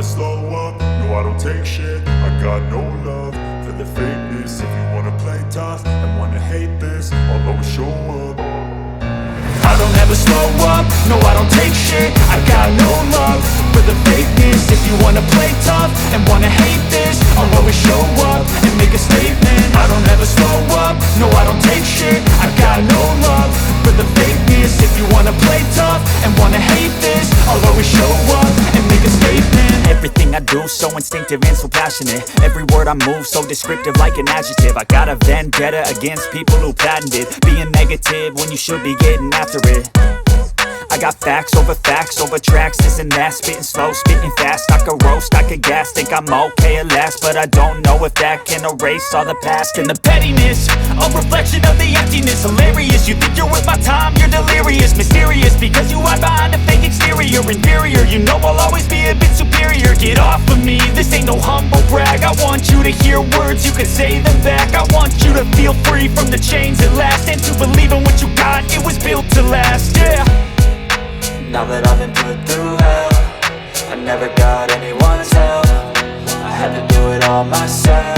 never slow up, no I don't take shit. I got no love for the fakeness. If you wanna play tough and wanna hate this, I'll always show up. I don't ever slow up, no I don't take shit. I got no love for the fakeness. If you wanna play tough and wanna hate this, I'll always show up and make a statement. I don't ever slow up, no I don't take shit. I got no love for the fakeness. If you wanna play tough and wanna hate this, I'll always show up and make a statement. Everything I do so instinctive and so passionate. Every word I move so descriptive like an adjective. I got a vendetta against people who patented being negative when you should be getting after it. I got facts over tracks, this and that. Spitting slow, spitting fast. I could roast, I could gas. Think I'm okay at last, but I don't know if that can erase all the past. And the pettiness, a reflection of the emptiness. Hilarious, you think you're worth my time, you're delirious. Mysterious, because you hide behind a fake exterior. Inferior, you know I'll always be a bit superior. Get off of me, this ain't no humble brag. I want you to hear words, you can say them back. I want you to feel free from the chains at last, and to believe in what you got, it was built to last, yeah. Now that I've been put through hell, I never got anyone's help. I had to do it all myself.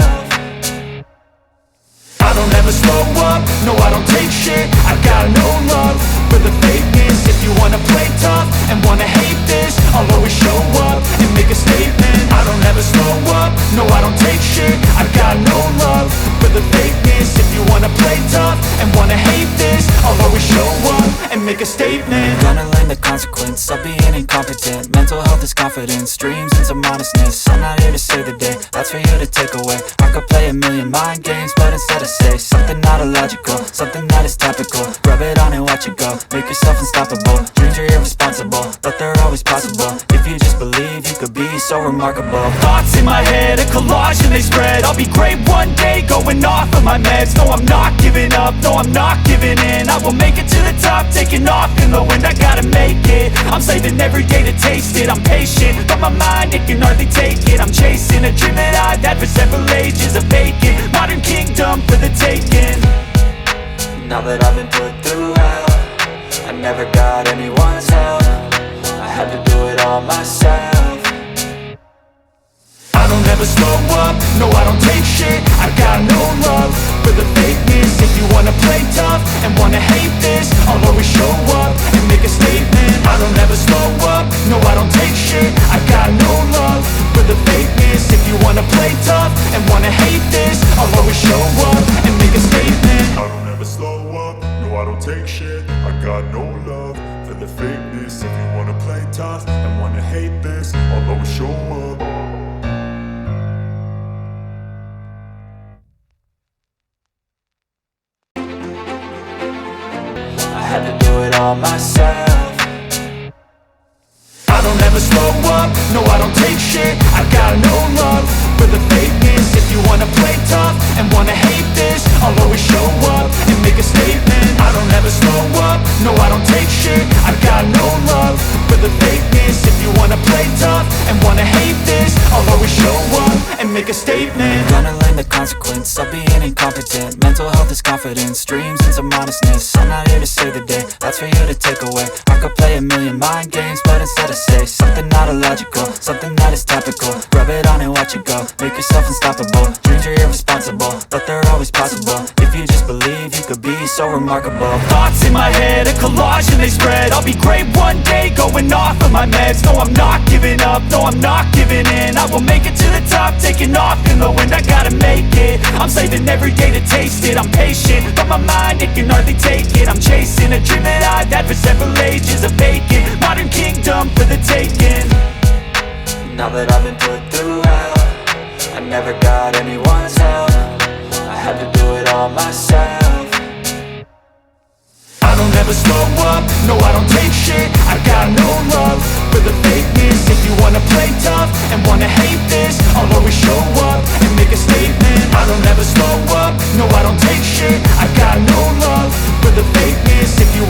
I don't ever slow up, no I don't take shit. I got no love for the fakeness. If you wanna play tough and wanna hate this, I'll always show up and make a statement. I don't ever slow up, no I don't take shit. I got no love for the fakeness. If you wanna play tough and wanna hate this, I'll always show up and make a statement. Gonna learn the consequence of being incompetent. Mental health is confidence, dreams and some modestness. I'm not here to save the day, that's for you to take away. I could play a million mind games, but instead I say something not illogical, something that is topical. Rub it on and watch it go, make yourself unstoppable. Dreams are irresponsible, but they're always possible. If you just believe, you could be so remarkable. Thoughts in my head, a collage and they spread. I'll be great one day, going off of my meds. No, I'm not giving up, no, I'm not giving in. I will make it to the top, taking off in the wind. I gotta make it, I'm saving every day to taste it. I'm patient, but my mind, it can hardly take it. I'm chasing a dream that I've had for several ages. A vacant, modern kingdom for the taking. Now that I've been put through hell, I never got anyone's help. I had to do it all myself. I don't ever slow up, no I don't take shit. I got no love for the fakeness. If you wanna play tough and wanna hate this, I'll always show up and make a statement. I don't ever slow up, no I don't take shit. I got no love for the fakeness. If you wanna play tough and wanna hate this, I'll always show up and make a statement. I don't ever slow up, no I don't take shit. I got no love for the fakeness. If you wanna play tough and wanna hate this, I'll always show up. I had to do it all myself. I don't ever slow up, no I don't take shit. I got no love for the fakeness. If you wanna play tough and wanna hate this, I'll always show up and make a statement. I don't ever slow up, no I don't take shit. I got no love for the fakeness. If you wanna play tough and wanna hate this, I'll always show up and make a statement. Gonna learn the consequence of being incompetent. Mental health is confidence, dreams and some modestness. I'm not here to save the day, that's for you to take away. I could play a million mind games, but instead I say something not illogical, something that is topical. Rub it on and watch it go, make yourself unstoppable. Dreams are irresponsible, but they're always possible. If you just believe, you could be so remarkable. Thoughts in my head, a collage and they spread. I'll be great one day, going off of my meds. No, I'm not giving up, no, I'm not giving in. I will make it to the top, taking off in the wind. I gotta make it, I'm saving every day to taste it. I'm patient, but my mind, it can hardly take it. I'm chasing a dream that I've had for several ages. A vacant, modern kingdom for the taking. Now that I've been put through hell, I never got anyone's help. I had to do it all myself. I don't ever slow up, no I don't take shit. I got no love for the fakeness. If you wanna play tough and wanna hate this, I'll always show up and make a statement. I don't ever slow up, no I don't take shit. I got no love for the fakeness. If you